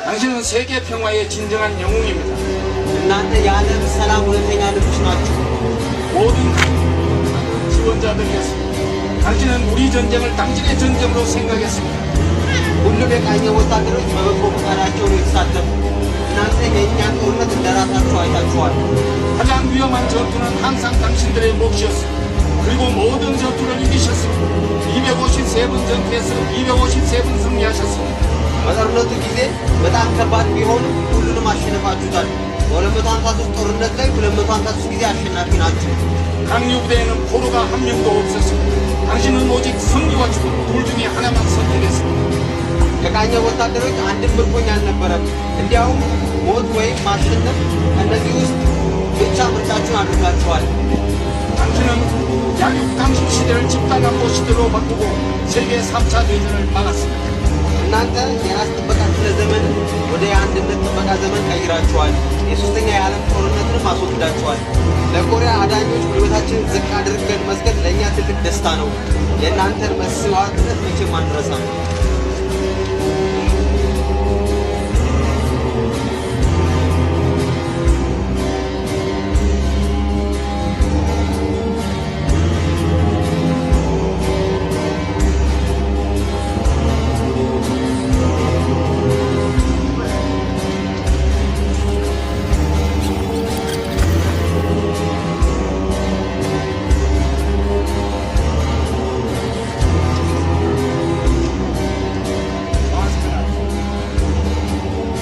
당신은 세계 평화의 진정한 영웅입니다. እናንተ የዓለም ሰላም እውነተኛ ንጉሥ ናችሁ. 모든 지원자들께서 당신은 우리 전쟁을 당신의 전쟁으로 생각했습니다. ሁሉም የቃኘ ወታደሮች በበጎ ፈቃዳቸው ነው የተሳተፉ. እናንተ የእኛን ጦርነት እንደራሳችሁ አይታችኋል. 가장 위험한 전투는 항상 당신들의 몫이었습니다. 그리고 모든 전투를 이기셨습니다. 253번 전투에서 253번 승리하셨습니다. በጦርነቱ ጊዜ በጣም ከባድ ቢሆንም ሁሉንም አሸነፋችሁታል. በ253 ጦርነት ላይ 253 ጊዜ አሸናፊ ናችሁ. 강류부대에는 포로가 한 명도 없었습니다. 당신은 오직 승리와 죽음 둘 중에 하나만 선택했습니다. የቃኘ ወታደሮች አንድም ምርኮኛ አልነበረም. እንዲያውም ሞት ወይም ማሸነፍ ከእነዚህ ውስጥ ብቻ ምርጫችሁን አድርጋችኋል. 당신은 양육 당신 시대를 집단안보 시대로 바꾸고 세계 3차 대전을 막았습니다. እናንተ የራስ ጥበቃ ክፍለ ዘመን ወደ የአንድነት ጥበቃ ዘመን ቀይራችኋል. የሶስተኛ የዓለም ጦርነትንም አስወግዳችኋል. ለኮሪያ አዳኞች ጉልበታችንን ዝቅ አድርገን መስገድ ለእኛ ትልቅ ደስታ ነው. የእናንተን መስዋዕትነት መቼም አንረሳም.